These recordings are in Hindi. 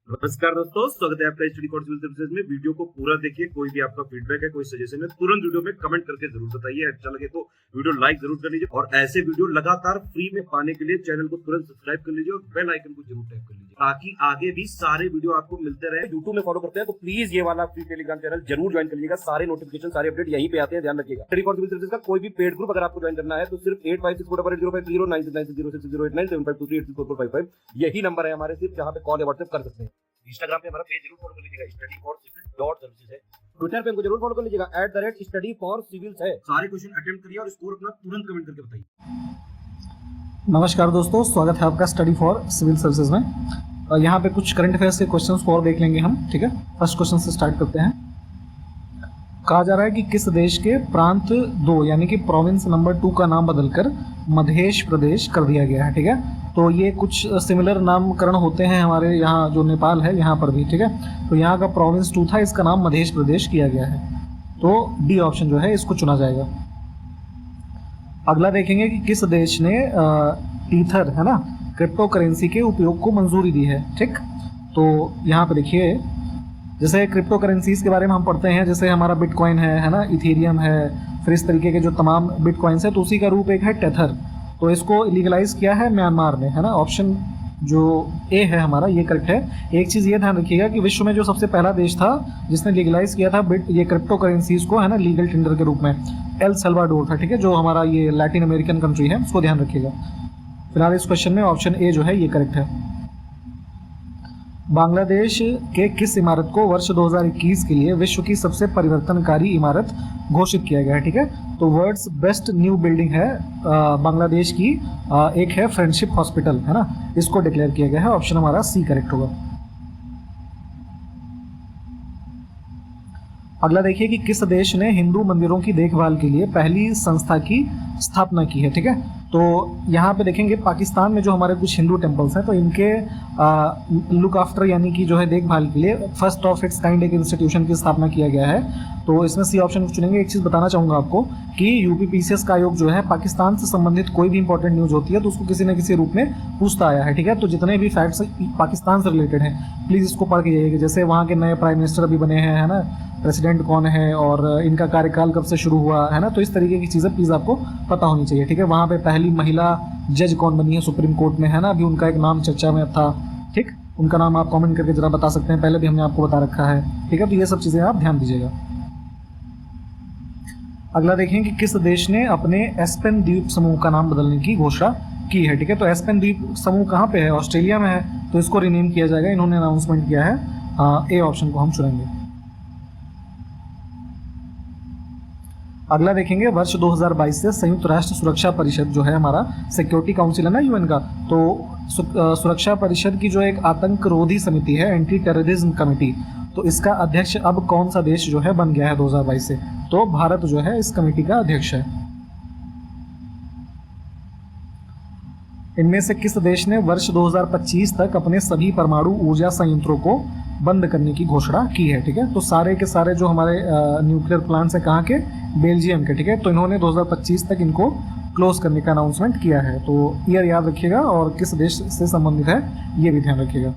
नमस्कार दोस्तों, स्वागत है आपका स्टडी फॉर सिविल सर्विसेज में। वीडियो को पूरा देखिए। कोई भी आपका फीडबैक है, कोई सजेशन है, तुरंत वीडियो में कमेंट करके जरूर बताइए। अच्छा लगे तो वीडियो लाइक जरूर कर लीजिए और ऐसे वीडियो लगातार फ्री में पाने के लिए चैनल को तुरंत सब्सक्राइब कर लीजिए और बेल आइकन को जरूर टैप कर लीजिए ताकि आगे भी सारे वीडियो आपको मिलते रहे। यूट्यूब में फॉलो करते हैं तो प्लीज ये वाला फ्री टेलीग्राम चैनल जरूर ज्वाइन कर लीजिएगा। सारे नोटिफिकेशन, सारे अपडेट यहीं पे आते हैं, ध्यान रखिएगा। स्टडी फॉर सिविल सर्विसेज का कोई भी पेड ग्रुप अगर आपको ज्वाइन करना है तो सिर्फ 856480969065 यही नंबर है हमारे, सिर्फ जहां पे कॉल या व्हाट्सएप कर सकते हैं। इंस्टाग्राम पे हमारा पेज जरूर फॉलो कर लीजिएगा, स्टडी फॉर सिविल .सर्विसेज है। ट्विटर पे हमको जरूर फॉलो कर लीजिएगा, @study for civils है। सारे क्वेश्चन अटेम्प्ट करिए और स्कोर अपना तुरंत कमेंट करके बताइए। नमस्कार दोस्तों, स्वागत है आपका स्टडी फॉर सिविल सर्विसेज में। यहाँ पे कुछ करंट अफेयर्स के क्वेश्चंस को और देख लेंगे हम, ठीक है। फर्स्ट क्वेश्चन से स्टार्ट करते हैं। कहा जा रहा है कि किस देश के प्रांत 2 यानी कि प्रोविंस नंबर 2 का नाम बदलकर मध्य प्रदेश कर दिया गया है, ठीक है। तो ये कुछ सिमिलर नामकरण होते हैं हमारे यहाँ, जो नेपाल है यहाँ पर भी, ठीक है। तो यहाँ का प्रोविंस 2 था, इसका नाम मध्य प्रदेश किया गया है। तो डी ऑप्शन जो है इसको चुना जाएगा। अगला देखेंगे कि किस देश ने ईथर है ना, क्रिप्टो करेंसी के उपयोग को मंजूरी दी है, ठीक। तो यहाँ पे देखिए, जैसे क्रिप्टो करेंसीज के बारे में हम पढ़ते हैं, जैसे हमारा बिटकॉइन है ना, इथेरियम है, फिर इस तरीके के जो तमाम बिटकॉइंस है, तो उसी का रूप एक है टेथर। तो इसको लीगलाइज किया है म्यांमार ने, है ना। ऑप्शन जो ए है हमारा ये करेक्ट है। एक चीज़ ये ध्यान रखिएगा कि विश्व में जो सबसे पहला देश था जिसने लीगलाइज किया था ये क्रिप्टो करेंसीज को, है ना, लीगल टेंडर के रूप में, एल सल्वाडोर था, ठीक है, जो हमारा ये लैटिन अमेरिकन कंट्री है, उसको ध्यान रखिएगा। फिलहाल इस क्वेश्चन में ऑप्शन ए जो है ये करेक्ट है। बांग्लादेश के किस इमारत को वर्ष 2021 के लिए विश्व की सबसे परिवर्तनकारी इमारत घोषित किया गया है, ठीक है। तो वर्ल्ड्स बेस्ट न्यू बिल्डिंग है बांग्लादेश की, एक है फ्रेंडशिप हॉस्पिटल, है ना, इसको डिक्लेयर किया गया है। ऑप्शन हमारा सी करेक्ट होगा। अगला देखिए कि किस देश ने हिंदू मंदिरों की देखभाल के लिए पहली संस्था की स्थापना की है, ठीक है। तो यहाँ पे देखेंगे पाकिस्तान में जो हमारे कुछ हिंदू टेम्पल्स हैं, तो इनके लुक आफ्टर यानी कि जो है देखभाल के लिए फर्स्ट ऑफ इट्स काइंड एक इंस्टीट्यूशन की स्थापना किया गया है। तो इसमें सी ऑप्शन को चुनेंगे। एक चीज़ बताना चाहूँगा आपको कि यूपीपीसीएस का आयोग जो है, पाकिस्तान से संबंधित कोई भी इंपॉर्टेंट न्यूज़ होती है तो उसको किसी न किसी रूप में पूछता आया है, ठीक है। तो जितने भी फैक्ट्स पाकिस्तान से रिलेटेड हैं प्लीज़ इसको पढ़ के जाइएगा। जैसे वहाँ के नए प्राइम मिनिस्टर अभी बने हैं, है ना, प्रेसिडेंट कौन है और इनका कार्यकाल कब से शुरू हुआ, है ना, तो इस तरीके की चीज़ें प्लीज़ आपको पता होनी चाहिए, ठीक है। वहाँ पे पहली महिला जज कौन बनी है सुप्रीम कोर्ट में, है ना, अभी उनका एक नाम चर्चा में था, ठीक। उनका नाम आप कमेंट करके जरा बता सकते हैं, पहले भी हमने आपको बता रखा है, ठीक है। तो ये सब चीज़ें आप ध्यान दीजिएगा। अगला देखें कि किस देश ने अपने एस्पेन द्वीप समूह का नाम बदलने की घोषणा की है, ठीक है। तो एस्पेन द्वीप समूह कहाँ पे है? ऑस्ट्रेलिया में है, तो इसको रिनेम किया जाएगा, इन्होंने अनाउंसमेंट किया है। ए ऑप्शन को हम चुनेंगे। अगला देखेंगे वर्ष 2022 से संयुक्त राष्ट्र सुरक्षा परिषद जो है हमारा, सिक्योरिटी काउंसिल है ना यूएन का, तो सुरक्षा परिषद की जो एक आतंकरोधी समिति है, एंटी टेररिज्म कमेटी, तो इसका अध्यक्ष अब कौन सा देश जो है बन गया है 2022 से? तो भारत जो है इस कमेटी का अध्यक्ष है। इनमें से किस देश ने वर्ष 2025 तक अपने सभी परमाणु ऊर्जा संयंत्रों को बंद करने की घोषणा की है, ठीक है। तो सारे के सारे जो हमारे न्यूक्लियर प्लांट्स हैं कहाँ के? बेल्जियम के, ठीक है। तो इन्होंने 2025 तक इनको क्लोज करने का अनाउंसमेंट किया है। तो ईयर याद रखिएगा और किस देश से संबंधित है ये भी ध्यान रखिएगा।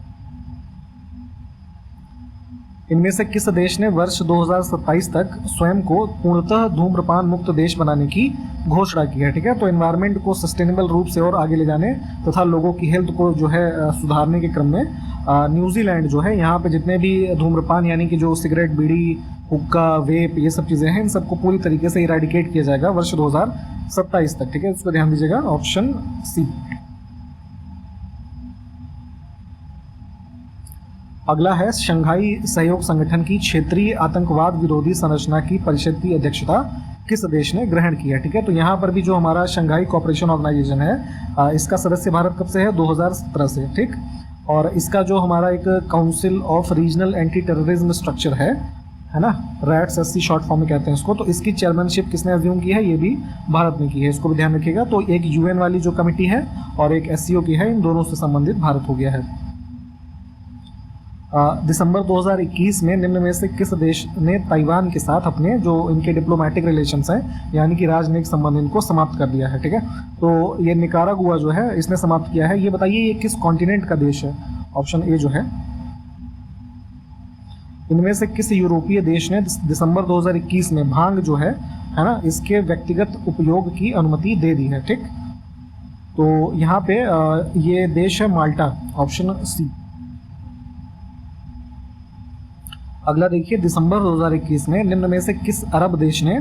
इनमें से किस देश ने वर्ष 2027 तक स्वयं को पूर्णतः धूम्रपान मुक्त देश बनाने की घोषणा की है, ठीक है। तो एनवायरनमेंट को सस्टेनेबल रूप से और आगे ले जाने तथा लोगों की हेल्थ को जो है सुधारने के क्रम में न्यूजीलैंड जो है, यहाँ पे जितने भी धूम्रपान यानी कि जो सिगरेट, बीड़ी, हुक्का, वेप, ये सब चीज़ें हैं, इन सबको पूरी तरीके से इरेडिकेट किया जाएगा वर्ष 2027 तक, ठीक है। इसको ध्यान दीजिएगा, ऑप्शन सी। अगला है शंघाई सहयोग संगठन की क्षेत्रीय आतंकवाद विरोधी संरचना की परिषद की अध्यक्षता किस देश ने ग्रहण किया, ठीक है। तो यहाँ पर भी जो हमारा शंघाई कोऑपरेशन ऑर्गेनाइजेशन है, इसका सदस्य भारत कब से है? 2017 से, ठीक। और इसका जो हमारा एक council of regional anti terrorism structure है ना, रैट्स एससी शॉर्ट फॉर्म में कहते हैं इसको, तो इसकी चेयरमैनशिप किसने अज्यूम की है? ये भी भारत ने की है, इसको भी ध्यान रखिएगा। तो एक यूएन वाली जो कमेटी है और एक एससीओ की है, इन दोनों से संबंधित भारत हो गया है। दिसंबर 2021 में निम्न में से किस देश ने ताइवान के साथ अपने जो इनके डिप्लोमेटिक रिलेशंस हैं यानी कि राजनयिक संबंध इनको समाप्त कर दिया है, ठीक है। तो ये निकारागुआ जो है इसने समाप्त किया है। ये बताइए ये किस कॉन्टिनेंट का देश है? ऑप्शन ए जो है इनमें से किस यूरोपीय देश ने दिसंबर 2021 में भांग जो है ना, इसके व्यक्तिगत उपयोग की अनुमति दे दी है। ठीक, तो यहाँ पे ये देश है माल्टा, ऑप्शन सी। अगला देखिए, दिसंबर 2021 में निम्न में से किस अरब देश ने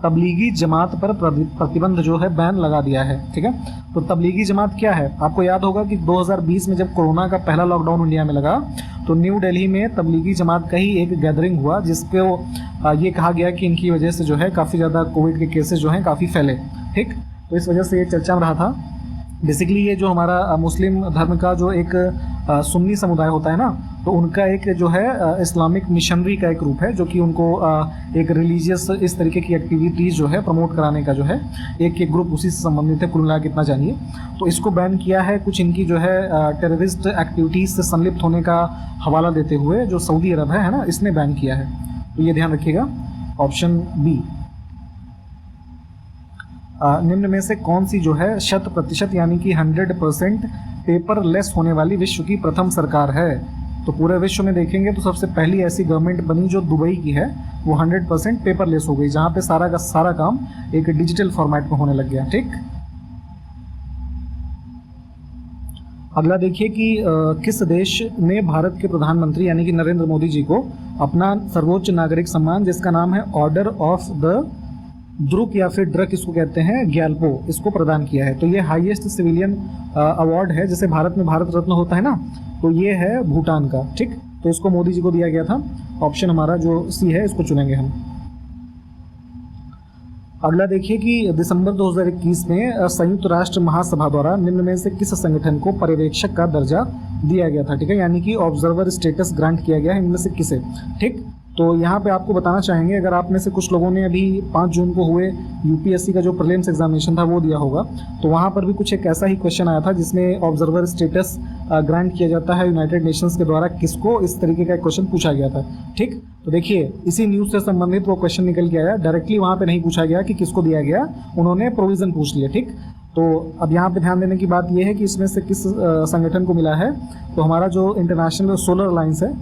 तबलीगी जमात पर प्रतिबंध जो है बैन लगा दिया है। ठीक है, तो तबलीगी जमात क्या है, आपको याद होगा कि 2020 में जब कोरोना का पहला लॉकडाउन इंडिया में लगा तो न्यू दिल्ली में तबलीगी जमात का ही एक गैदरिंग हुआ, जिसपे ये कहा गया कि इनकी वजह से जो है काफ़ी ज़्यादा कोविड के केसेस जो हैं काफ़ी फैले। ठीक, तो इस वजह से ये चर्चा में रहा था। बेसिकली ये जो हमारा मुस्लिम धर्म का जो एक सुन्नी समुदाय होता है ना, तो उनका एक जो है इस्लामिक मिशनरी का एक रूप है, जो कि उनको एक रिलीजियस इस तरीके की एक्टिविटीज़ जो है प्रमोट कराने का जो है एक ग्रुप उसी से संबंधित है, कुल मिला के इतना जानिए। तो इसको बैन किया है कुछ इनकी जो है टेररिस्ट एक्टिविटीज़ से संलिप्त होने का हवाला देते हुए जो सऊदी अरब है ना, इसने बैन किया है। तो ये ध्यान रखिएगा, ऑप्शन बी। निम्न में से कौन सी जो है 100% यानी कि 100% पेपरलेस होने वाली विश्व की प्रथम सरकार है। तो पूरे विश्व में देखेंगे तो सबसे पहली ऐसी गवर्नमेंट बनी जो दुबई की है, वो 100% पेपरलेस हो गई, जहाँ पे सारा का सारा काम एक डिजिटल फॉर्मेट में होने लग गया। ठीक, अगला देखिए कि किस देश ने भारत के प्रधानमंत्री यानी कि नरेंद्र मोदी जी को अपना सर्वोच्च नागरिक सम्मान, जिसका नाम है ऑर्डर ऑफ द ड्रुक या फिर ड्रक इसको कहते हैं, ग्याल्पो, इसको प्रदान किया है। तो ये हाईएस्ट सिविलियन अवार्ड है, जैसे भारत में भारत रत्न होता है ना, तो ये है भूटान का। ठीक, तो इसको मोदी जी को दिया गया था। ऑप्शन हमारा जो सी है इसको चुनेंगे हम। अगला देखिए कि दिसंबर 2021 में संयुक्त राष्ट्र महासभा द्वारा निम्न में से किस संगठन को पर्यवेक्षक का दर्जा दिया गया था। ठीक है, यानी कि ऑब्जर्वर स्टेटस ग्रांट किया गया है इनमें से किसे। ठीक, तो यहाँ पे आपको बताना चाहेंगे, अगर आप में से कुछ लोगों ने अभी 5 जून को हुए यूपीएससी का जो प्रीलिम्स एग्जामिनेशन था वो दिया होगा, तो वहाँ पर भी कुछ एक ऐसा ही क्वेश्चन आया था जिसमें ऑब्जर्वर स्टेटस ग्रांट किया जाता है यूनाइटेड नेशंस के द्वारा किसको, इस तरीके का क्वेश्चन पूछा गया था। ठीक, तो देखिए इसी न्यूज़ से संबंधित वो क्वेश्चन निकल के आया, डायरेक्टली वहाँ पे नहीं पूछा गया कि किसको दिया गया, उन्होंने प्रोविज़न पूछ लिया। ठीक, तो अब यहाँ पे ध्यान देने की बात यह है कि इसमें से किस संगठन को मिला है, तो हमारा जो इंटरनेशनल सोलर अलायंस है,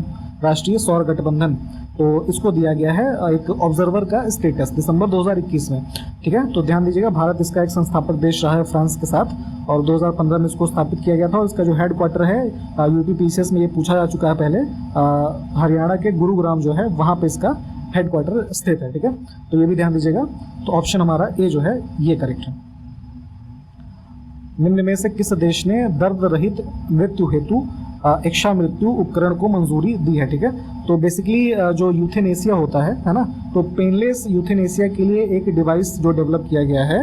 राष्ट्रीय सौर गठबंधन, तो इसको दिया गया है एक ऑब्जर्वर का स्टेटस दिसंबर 2021 में। ठीक है, तो ध्यान दीजिएगा, भारत इसका एक संस्थापक देश रहा है फ्रांस के साथ, और 2015 में इसको स्थापित किया गया था। और इसका जो हेड क्वार्टर है यूपी पीसीएस में, ये पूछा जा चुका है पहले, हरियाणा के गुरुग्राम जो है वहाँ पे इसका हेड क्वार्टर स्थित है। ठीक है, तो ये भी ध्यान दीजिएगा। तो ऑप्शन हमारा ए जो है ये करेक्ट है। निम्न में से किस देश ने दर्द रहित मृत्यु हेतु इच्छा मृत्यु उपकरण को मंजूरी दी है। ठीक है, तो बेसिकली जो यूथेनेसिया होता है ना, तो पेनलेस यूथेनेसिया के लिए एक डिवाइस जो डेवलप किया गया है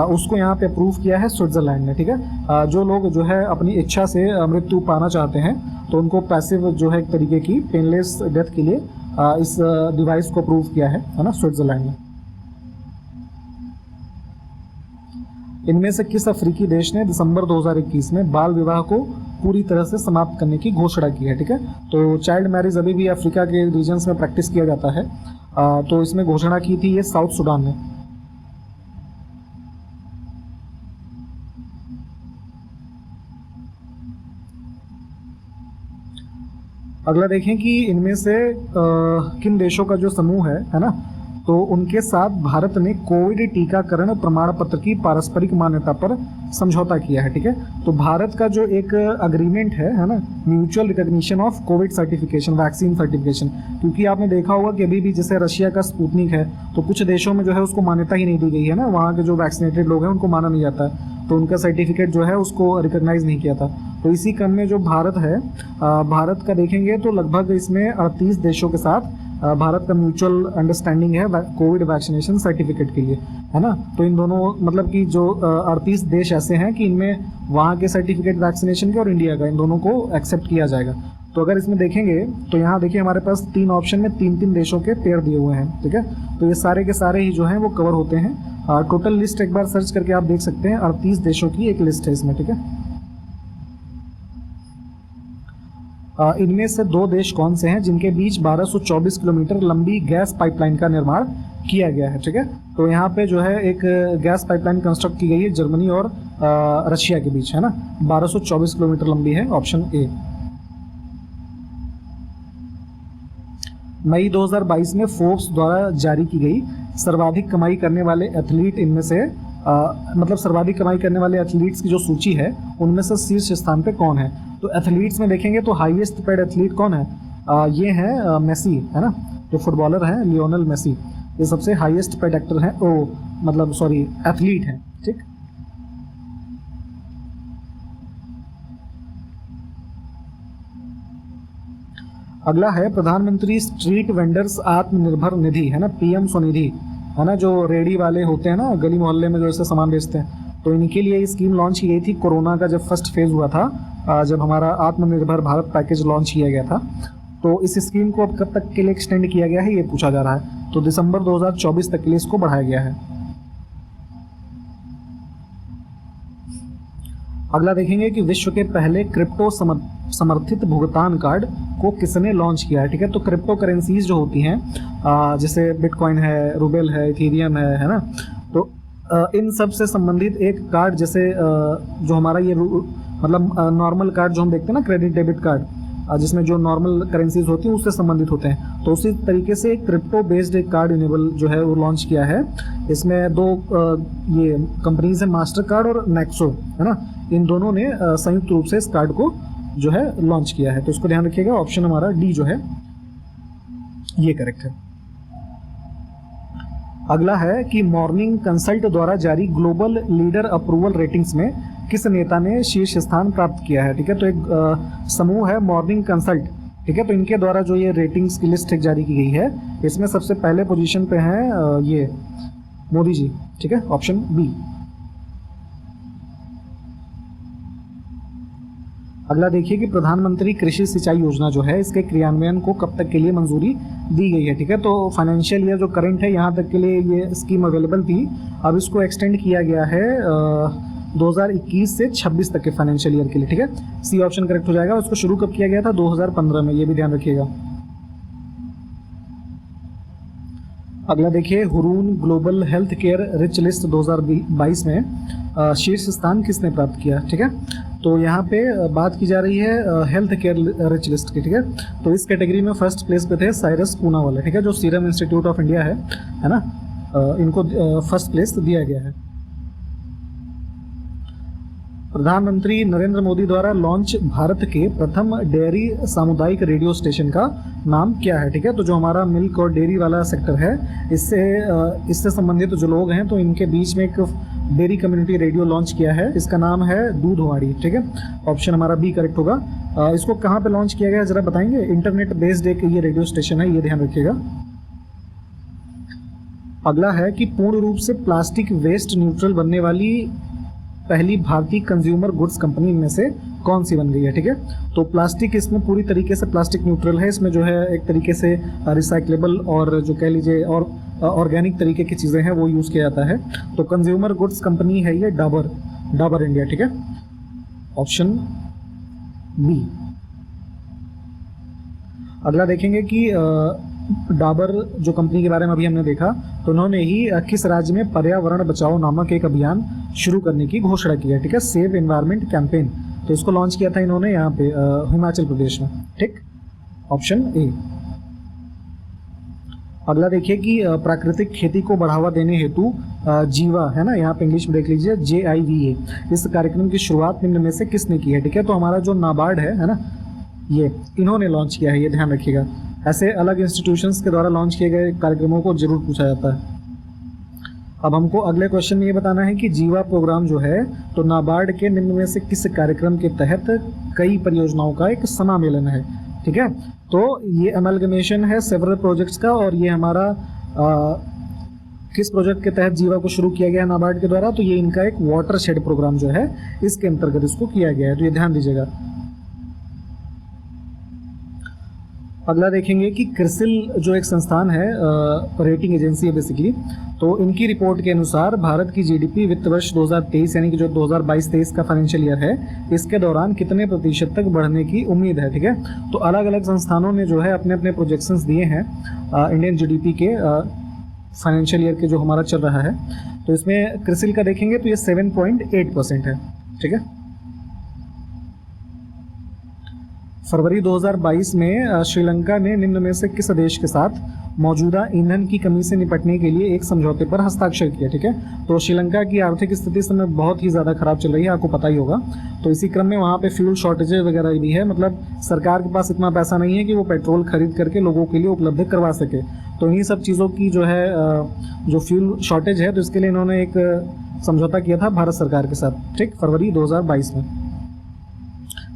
उसको यहाँ पे अप्रूव किया है स्विट्जरलैंड ने। ठीक है, जो लोग जो है अपनी इच्छा से मृत्यु पाना चाहते हैं तो उनको पैसिव जो है एक तरीके की पेनलेस डेथ के लिए इस डिवाइस को अप्रूव किया है ना, स्विट्जरलैंड ने। इनमें से किस अफ्रीकी देश ने दिसंबर 2021 में बाल विवाह को पूरी तरह से समाप्त करने की घोषणा की है। ठीक है, तो चाइल्ड मैरिज अभी भी अफ्रीका के रीजन्स में प्रैक्टिस किया जाता है, तो इसमें घोषणा की थी ये साउथ सुडान ने। अगला देखें कि इनमें से किन देशों का जो समूह है ना, तो उनके साथ भारत ने कोविड टीकाकरण प्रमाण पत्र की पारस्परिक मान्यता पर समझौता किया है। ठीक है, तो भारत का जो एक अग्रीमेंट है ना, mutual recognition of Covid certification, vaccine certification, क्योंकि आपने देखा होगा कि अभी भी जैसे रशिया का स्पुतनिक है, तो कुछ देशों में जो है उसको मान्यता ही नहीं दी गई है ना, वहाँ के जो वैक्सीनेटेड लोग हैं उनको माना नहीं जाता है, तो उनका सर्टिफिकेट जो है उसको रिकॉग्नाइज नहीं किया था। तो इसी क्रम में जो भारत है, भारत का देखेंगे तो लगभग इसमें 38 देशों के साथ भारत का म्यूचुअल अंडरस्टैंडिंग है कोविड वैक्सीनेशन सर्टिफिकेट के लिए, है ना। तो इन दोनों मतलब कि जो 38 देश ऐसे हैं कि इनमें वहाँ के सर्टिफिकेट वैक्सीनेशन के और इंडिया का, इन दोनों को एक्सेप्ट किया जाएगा। तो अगर इसमें देखेंगे तो यहाँ देखिए हमारे पास 3 ऑप्शन में 3-3 देशों के पेयर दिए हुए हैं। ठीक है, तो ये सारे के सारे ही जो हैं वो कवर होते हैं। टोटल लिस्ट एक बार सर्च करके आप देख सकते हैं, 38 देशों की एक लिस्ट है इसमें। ठीक है, इनमें से 2 देश कौन से हैं जिनके बीच 1224 किलोमीटर लंबी गैस पाइपलाइन का निर्माण किया गया है। ठीक है, तो यहाँ पे जो है एक गैस पाइपलाइन कंस्ट्रक्ट की गई है जर्मनी और रशिया के बीच, है ना, 1224 किलोमीटर लंबी है, ऑप्शन ए। मई 2022 में फोर्ब्स द्वारा जारी की गई सर्वाधिक कमाई करने वाले एथलीट इनमें से मतलब सर्वाधिक कमाई करने वाले एथलीट्स की जो सूची है उनमें से शीर्ष स्थान पे कौन है। तो एथलीट्स में देखेंगे तो हाईएस्ट पेड एथलीट कौन है, ये है मेसी, है ना, जो फुटबॉलर हैं लियोनेल मेसी, ये सबसे हाईएस्ट पेड एक्टर हैं, ओ मतलब सॉरी एथलीट हैं, ठीक। अगला है प्रधानमंत्री स्ट्रीट वेंडर्स आत्मनिर्भर निधि, है ना, पीएम स्वनिधि, है ना, जो रेडी वाले होते हैं ना गली मोहल्ले में जो ऐसे सामान बेचते हैं, तो इनके लिए ये स्कीम लॉन्च की गई थी कोरोना का जब फर्स्ट फेज हुआ था, जब हमारा आत्मनिर्भर भारत पैकेज लॉन्च किया गया था। तो इस स्कीम को अब कब तक के लिए एक्सटेंड किया गया है ये पूछा जा रहा है, तो दिसंबर 2024 तक के लिए इसको बढ़ाया गया है। अगला देखेंगे कि विश्व के पहले क्रिप्टो समर्थित भुगतान कार्ड को किसने लॉन्च किया है, ठीक है। तो क्रिप्टो करेंसीज जो होती हैं जैसे बिटकॉइन है, रूबेल है, इथेरियम है ना, तो इन सब से संबंधित एक कार्ड, जैसे जो हमारा ये मतलब नॉर्मल कार्ड जो हम देखते हैं ना, क्रेडिट डेबिट कार्ड, जिसमें जो नॉर्मल करेंसीज होती हैं उससे संबंधित होते हैं, तो उसी तरीके से क्रिप्टो बेस्ड एक कार्ड इनेबल जो है वो लॉन्च किया है। इसमें दो ये कंपनीज है, मास्टर कार्ड और नेक्सो, है ना, इन दोनों ने संयुक्त रूप से इस कार्ड को जो है लॉन्च किया है। तो इसको ध्यान रखिएगा, ऑप्शन हमारा डी जो है ये करेक्ट है। अगला है कि मॉर्निंग कंसल्ट द्वारा जारी ग्लोबल लीडर अप्रूवल रेटिंग्स में किस नेता ने शीर्ष स्थान प्राप्त किया है, ठीक है। तो एक समूह है मॉर्निंग कंसल्ट, ठीक है, तो इनके द्वारा जो ये रेटिंग्स की लिस्ट जारी की गई है, इसमें सबसे पहले पोजीशन पे हैं ये मोदी जी, ठीक है, ऑप्शन बी। अगला देखिए कि प्रधानमंत्री कृषि सिंचाई योजना जो है इसके क्रियान्वयन को कब तक के लिए मंजूरी दी गई है, ठीक है। तो फाइनेंशियल ईयर जो करंट है यहाँ तक के लिए ये स्कीम अवेलेबल थी, अब इसको एक्सटेंड किया गया है 2021 से 26 तक के फाइनेंशियल ईयर के लिए, ठीक है। सी ऑप्शन करेक्ट हो जाएगा। इसको शुरू कब किया गया था, 2015 में, ये भी ध्यान रखिएगा। अगला देखिए Hurun global health care rich list 2022 में शीर्ष स्थान किसने प्राप्त किया, ठीक है। तो यहाँ पे बात की जा रही है हेल्थ केयर रिच लिस्ट की, ठीक है। तो इस कैटेगरी में फर्स्ट प्लेस पे थे साइरस पूना वाले, ठीक है, जो सीरम इंस्टीट्यूट ऑफ इंडिया है ना, इनको फर्स्ट प्लेस दिया गया है। प्रधानमंत्री नरेंद्र मोदी द्वारा लॉन्च भारत के प्रथम डेयरी सामुदायिक रेडियो स्टेशन का नाम क्या है, ठीक है। तो जो हमारा मिल्क और डेयरी वाला सेक्टर है, इससे संबंधित जो लोग हैं, तो इनके बीच में एक डेयरी कम्युनिटी रेडियो लॉन्च किया है, इसका नाम है दूधवाड़ी, ठीक है। ऑप्शन हमारा बी करेक्ट होगा। इसको कहाँ पे लॉन्च किया गया जरा बताएंगे। इंटरनेट बेस्ड एक ये रेडियो स्टेशन है, ये ध्यान रखिएगा। अगला है कि पूर्ण रूप से प्लास्टिक वेस्ट न्यूट्रल बनने वाली पहली भारतीय कंज्यूमर गुड्स कंपनी में से कौन सी बन गई है, ठीक है। तो प्लास्टिक इसमें पूरी तरीके से प्लास्टिक न्यूट्रल है, इसमें जो है एक तरीके से रिसाइक्लेबल और जो कह लीजिए और ऑर्गेनिक तरीके की चीज़ें हैं वो यूज़ किया जाता है। तो कंज्यूमर गुड्स कंपनी है ये डाबर इंडिया, ठीक है, ऑप्शन बी। अगला देखेंगे कि डाबर जो कंपनी के बारे में अभी हमने देखा, तो उन्होंने ही किस राज्य में पर्यावरण बचाओ नामक एक अभियान शुरू करने की घोषणा की है, ठीक है, सेव एनवायरनमेंट कैंपेन। तो इसको लॉन्च किया था इन्होंने यहाँ पे हिमाचल प्रदेश में, ठीक, ऑप्शन ए। अगला देखिए कि प्राकृतिक खेती को बढ़ावा देने हेतु जीवा, है ना, यहाँ पे इंग्लिश में देख लीजिए JIVA, इस कार्यक्रम की शुरुआत निम्न में से किसने की है, ठीक है। तो हमारा जो नाबार्ड है ना, ये इन्होंने लॉन्च किया है, ये ध्यान रखिएगा। ऐसे अलग इंस्टीट्यूशंस के द्वारा लॉन्च किए गए कार्यक्रमों को जरूर पूछा जाता है। अब हमको अगले क्वेश्चन में ये बताना है कि जीवा प्रोग्राम जो है, तो नाबार्ड के निम्न में से किस कार्यक्रम के तहत कई परियोजनाओं का एक समामेलन है, ठीक है। तो ये अमलगमेशन है सेवरल प्रोजेक्ट्स का, और ये हमारा किस प्रोजेक्ट के तहत जीवा को शुरू किया गया है नाबार्ड के द्वारा, तो ये इनका एक वाटर शेड प्रोग्राम जो है इसके अंतर्गत इसको किया गया है, तो ये ध्यान दीजिएगा। अगला देखेंगे कि क्रिसिल जो एक संस्थान है, रेटिंग एजेंसी है बेसिकली, तो इनकी रिपोर्ट के अनुसार भारत की जीडीपी वित्त वर्ष 2023 यानी कि जो 2022-23 का फाइनेंशियल ईयर है, इसके दौरान कितने प्रतिशत तक बढ़ने की उम्मीद है, ठीक है। तो अलग अलग संस्थानों ने जो है अपने अपने प्रोजेक्शंस दिए हैं इंडियन जीडीपी के फाइनेंशियल ईयर के जो हमारा चल रहा है। तो इसमें क्रिसिल का देखेंगे तो ये 7.8% है, ठीक है। फरवरी 2022 में श्रीलंका ने निम्न में से किस देश के साथ मौजूदा ईंधन की कमी से निपटने के लिए एक समझौते पर हस्ताक्षर किया। ठीक है, तो श्रीलंका की आर्थिक स्थिति इस समय बहुत ही ज़्यादा खराब चल रही है, आपको पता ही होगा। तो इसी क्रम में वहाँ पे फ्यूल शॉर्टेजेस वगैरह भी है, मतलब सरकार के पास इतना पैसा नहीं है कि वो पेट्रोल खरीद करके लोगों के लिए उपलब्ध करवा सके। तो इन्हीं सब चीज़ों की जो है जो फ्यूल शॉर्टेज है, तो इसके लिए इन्होंने एक समझौता किया था भारत सरकार के साथ, ठीक, फरवरी 2022 में,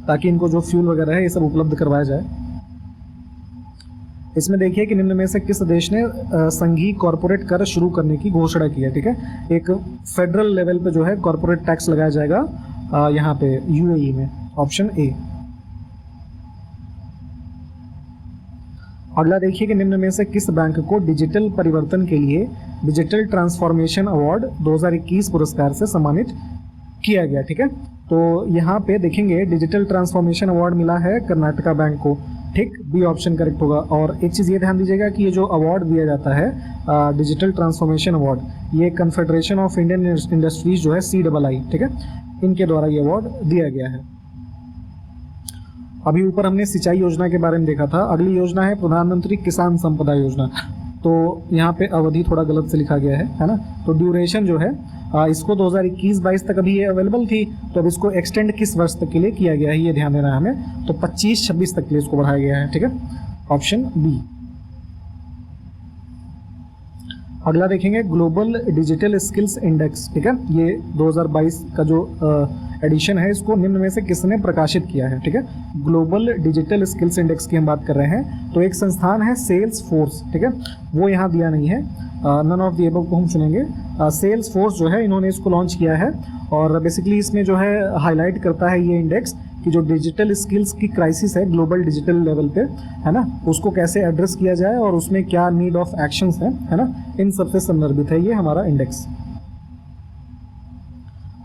ताकि इनको जो फ्यूल वगैरह है ये सब उपलब्ध करवाया जाए। इसमें देखिए कि निम्न में से किस देश ने संघीय कॉरपोरेट कर शुरू करने की घोषणा की है। ठीक है, एक फेडरल लेवल पे जो है कॉरपोरेट टैक्स लगाया जाएगा यहाँ पे यूएई में, ऑप्शन ए। अगला देखिए कि निम्न में से किस बैंक को डिजिटल परिवर्तन के लिए डिजिटल ट्रांसफॉर्मेशन अवार्ड 2021 पुरस्कार से सम्मानित किया गया। ठीक है, तो यहाँ पे देखेंगे डिजिटल ट्रांसफॉर्मेशन अवार्ड मिला है कर्नाटका बैंक को, ठीक, बी ऑप्शन करेक्ट होगा। और एक चीज़ ये ध्यान दीजिएगा कि ये जो अवार्ड दिया जाता है डिजिटल ट्रांसफॉर्मेशन अवार्ड, ये कन्फेडरेशन ऑफ इंडियन इंडस्ट्रीज जो है CII, ठीक है, इनके द्वारा ये अवार्ड दिया गया है। अभी ऊपर हमने सिंचाई योजना के बारे में देखा था, अगली योजना है प्रधानमंत्री किसान संपदा योजना। तो यहाँ पे अवधि थोड़ा गलत से लिखा गया है ना, तो ड्यूरेशन जो है इसको 2021-22 तक अभी ये अवेलेबल थी, तो अब इसको एक्सटेंड किस वर्ष तक के लिए किया गया है ये ध्यान देना है हमें, तो 25-26 तक के लिए इसको बढ़ाया गया है। ठीक है, ऑप्शन बी। अगला देखेंगे ग्लोबल डिजिटल स्किल्स इंडेक्स। ठीक है, ये 2022 का जो एडिशन है, इसको निम्न में से किसने प्रकाशित किया है। ठीक है, ग्लोबल डिजिटल स्किल्स इंडेक्स की हम बात कर रहे हैं, तो एक संस्थान है सेल्स फोर्स। ठीक है, वो यहाँ दिया नहीं है, नन ऑफ द एबव को हम चुनेंगे। सेल्स फोर्स जो है इन्होंने इसको लॉन्च किया है, और बेसिकली इसमें जो है हाईलाइट करता है ये इंडेक्स कि जो डिजिटल स्किल्स की क्राइसिस है ग्लोबल डिजिटल लेवल पे, है ना, उसको कैसे एड्रेस किया जाए और उसमें क्या नीड ऑफ एक्शंस है ना, इन सबसे संदर्भित है ये हमारा इंडेक्स।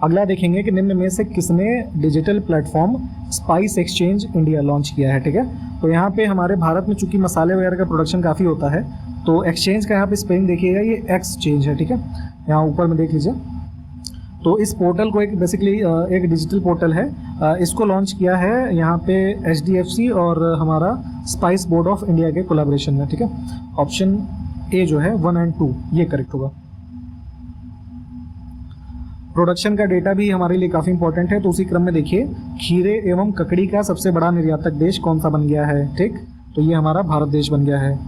अगला देखेंगे कि निम्न में से किसने digital platform spice exchange India launch किया है। ठीक है, तो यहाँ पे हमारे भारत में चूंकि मसाले वगैरह का प्रोडक्शन काफ़ी होता है, तो एक्सचेंज का यहाँ पे स्पेलिंग देखिएगा, ये एक्सचेंज है। ठीक है, यहाँ ऊपर में देख लीजिए। तो इस पोर्टल को एक बेसिकली एक डिजिटल पोर्टल है, इसको लॉन्च किया है यहाँ पे HDFC और हमारा स्पाइस बोर्ड ऑफ इंडिया के कोलैबोरेशन में। ठीक है, ऑप्शन ए जो है 1 और 2 ये करेक्ट होगा। प्रोडक्शन का डेटा भी हमारे लिए काफ़ी इंपॉर्टेंट है, तो उसी क्रम में देखिए खीरे एवं ककड़ी का सबसे बड़ा निर्यातक देश कौन सा बन गया है। ठीक, तो ये हमारा भारत देश बन गया है।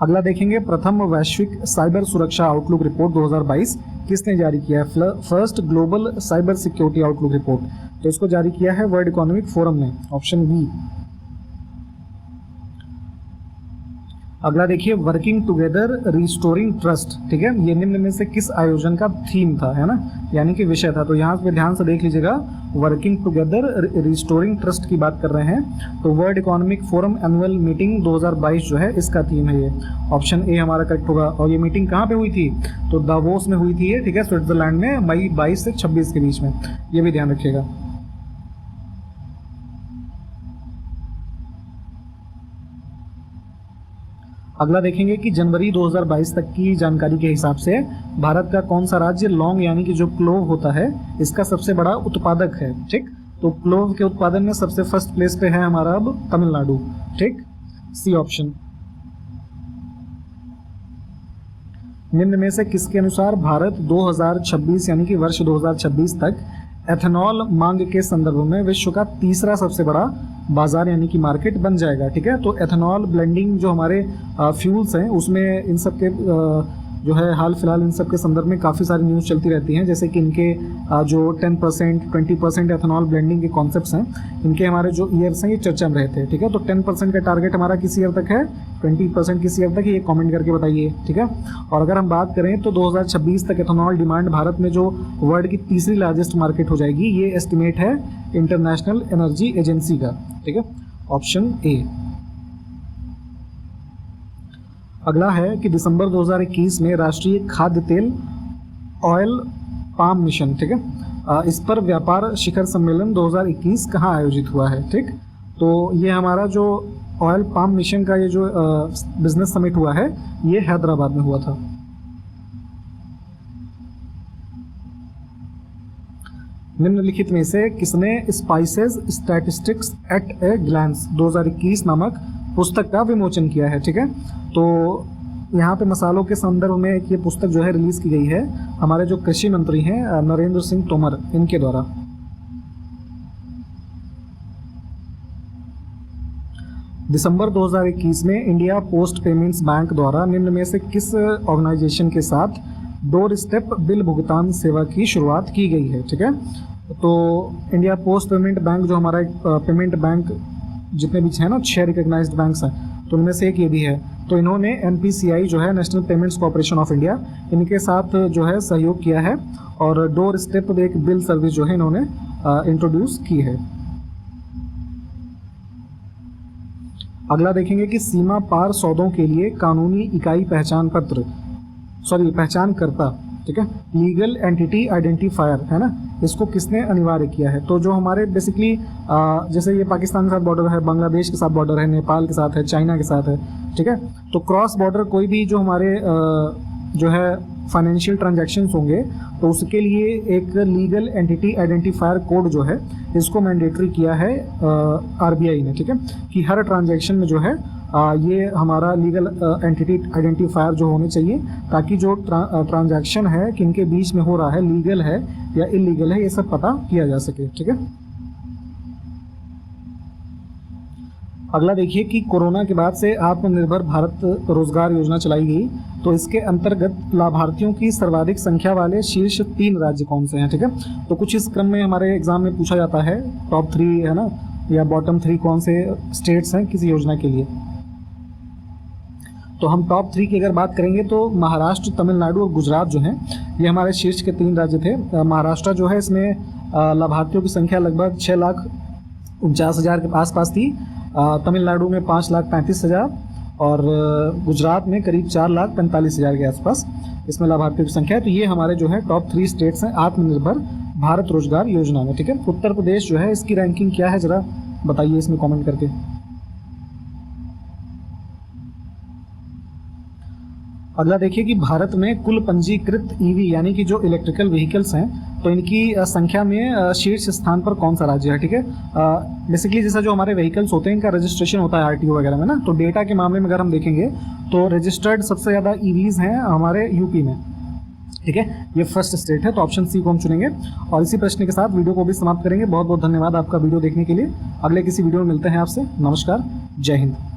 अगला देखेंगे प्रथम वैश्विक साइबर सुरक्षा आउटलुक रिपोर्ट 2022 किसने जारी किया है। First global cyber security outlook report, तो इसको जारी किया है वर्ल्ड इकोनॉमिक फोरम ने, ऑप्शन बी। अगला देखिए वर्किंग टुगेदर रिस्टोरिंग ट्रस्ट। ठीक है, ये निम्न में से किस आयोजन का थीम था, है ना, यानी कि विषय था। तो यहाँ पे ध्यान से देख लीजिएगा, वर्किंग टुगेदर रिस्टोरिंग ट्रस्ट की बात कर रहे हैं, तो world economic forum annual meeting 2022 जो है इसका थीम है ये, ऑप्शन ए हमारा करेक्ट होगा। और ये मीटिंग कहाँ पे हुई थी, तो दावोस में हुई थी ये, ठीक है, स्विट्जरलैंड में, मई 22 से 26 के बीच में, ये भी ध्यान रखिएगा। अगला देखेंगे कि जनवरी 2022 तक की जानकारी के हिसाब से भारत का कौन सा राज्य लौंग यानी कि जो क्लोव होता है इसका सबसे बड़ा उत्पादक है। ठीक, तो क्लोव के उत्पादन में सबसे फर्स्ट प्लेस पे है हमारा अब तमिलनाडु। ठीक, सी ऑप्शन। निम्न में से किसके अनुसार भारत 2026 यानी कि वर्ष 2026 तक एथेनॉल मांग के संदर्भ में विश्व का तीसरा सबसे बड़ा बाजार यानी कि मार्केट बन जाएगा। ठीक है, तो एथेनॉल ब्लेंडिंग जो हमारे फ्यूल्स हैं उसमें इन सब के जो है हाल फिलहाल इन सब के संदर्भ में काफ़ी सारी न्यूज़ चलती रहती हैं, जैसे कि इनके जो 10% 20% एथेनॉल ब्लेंडिंग के कॉन्सेप्ट्स हैं, इनके हमारे जो ईयर्स हैं ये चर्चा में रहते हैं। ठीक है, तो 10% का टारगेट हमारा किस ईयर तक है, 20% किस ईयर तक, ये कमेंट करके बताइए। ठीक है, और अगर हम बात करें तो 2026 तक एथेनॉल डिमांड भारत में जो वर्ल्ड की तीसरी लार्जेस्ट मार्केट हो जाएगी, ये एस्टिमेट है इंटरनेशनल एनर्जी एजेंसी का। ठीक है, ऑप्शन ए। अगला है कि दिसंबर 2021 में राष्ट्रीय खाद्य तेल ऑयल पाम मिशन, ठीक है, इस पर व्यापार शिखर सम्मेलन 2021 कहाँ आयोजित हुआ है। ठीक, तो ये हमारा जो ऑयल पाम मिशन का ये जो बिजनेस समिट हुआ है ये हैदराबाद में हुआ था। निम्नलिखित में से किसने spices statistics at a glance 2021 नामक पुस्तक का विमोचन किया है? ठीक है, तो यहाँ पे मसालों के संदर्भ में एक ये पुस्तक जो है रिलीज की गई है हमारे जो कृषि मंत्री हैं नरेंद्र सिंह तोमर, इनके द्वारा। दिसंबर 2021 में इंडिया पोस्ट पेमेंट्स बैंक द्वारा निम्न में से किस ऑर्गेनाइजेशन के साथ डोर स्टेप बिल भुगतान सेवा की शुरुआत की गई है? ठीक है, तो इंडिया पोस्ट पेमेंट बैंक जो हमारा एक पेमेंट बैंक जितने भी हैं ना 6 रिकग्नाइज्ड बैंक्स हैं, तो उनमें से एक ये भी है। तो इन्होंने NPCI जो है national payments corporation of India, इनके साथ जो है सहयोग किया है और डोर स्टेप एक बिल सर्विस जो है इन्होंने इंट्रोड्यूस की है। अगला देखेंगे कि सीमा पार सौदों के लिए कानूनी इकाई पहचानकर्ता, ठीक है, लीगल एंटिटी आइडेंटिफायर है ना, इसको किसने अनिवार्य किया है? तो जो हमारे बेसिकली जैसे ये पाकिस्तान के साथ बॉर्डर है, बांग्लादेश के साथ बॉर्डर है, नेपाल के साथ है, चाइना के साथ है, ठीक है, तो क्रॉस बॉर्डर कोई भी जो हमारे जो है फाइनेंशियल ट्रांजैक्शंस होंगे तो उसके लिए एक लीगल एंटिटी आइडेंटिफायर कोड जो है इसको मैंडेटरी किया है RBI ने, ठीक है, कि हर ट्रांजैक्शन में जो है ये हमारा लीगल एंटिटी आइडेंटिफायर जो होने चाहिए, ताकि जो ट्रांजैक्शन है किनके बीच में हो रहा है, लीगल है या इलीगल है, ये सब पता किया जा सके। ठीक है, अगला देखिए कि कोरोना के बाद से आत्मनिर्भर भारत रोजगार योजना चलाई गई, तो इसके अंतर्गत लाभार्थियों की सर्वाधिक संख्या वाले शीर्ष 3 राज्य कौन से हैं? ठीक है, तो कुछ इस क्रम में हमारे एग्जाम में पूछा जाता है, टॉप 3 है ना, या बॉटम 3 कौन से स्टेट्स हैं किसी योजना के लिए। तो हम टॉप 3 की अगर बात करेंगे तो महाराष्ट्र, तमिलनाडु और गुजरात जो हैं ये हमारे शीर्ष के 3 राज्य थे। महाराष्ट्र जो है इसमें लाभार्थियों की संख्या लगभग 6,49,000 के आसपास थी, तमिलनाडु में 5,35,000 और गुजरात में करीब 4,45,000 के आसपास इसमें लाभार्थियों की संख्या है। तो ये हमारे जो है टॉप 3 स्टेट्स हैं आत्मनिर्भर भारत रोजगार योजना में। ठीक है, उत्तर प्रदेश जो है इसकी रैंकिंग क्या है ज़रा बताइए इसमें कमेंट करके। अगला देखिए कि भारत में कुल पंजीकृत EV यानी कि जो इलेक्ट्रिकल व्हीकल्स हैं तो इनकी संख्या में शीर्ष स्थान पर कौन सा राज्य है? ठीक है, बेसिकली जैसा जो हमारे व्हीकल्स होते हैं इनका रजिस्ट्रेशन होता है RTO वगैरह में ना, तो डेटा के मामले में अगर हम देखेंगे तो रजिस्टर्ड सबसे ज़्यादा EVs हैं हमारे यूपी में। ठीक है, ये फर्स्ट स्टेट है, तो ऑप्शन सी को हम चुनेंगे। और इसी प्रश्न के साथ वीडियो को भी समाप्त करेंगे। बहुत बहुत धन्यवाद आपका वीडियो देखने के लिए। अगले किसी वीडियो में मिलते हैं आपसे। नमस्कार, जय हिंद।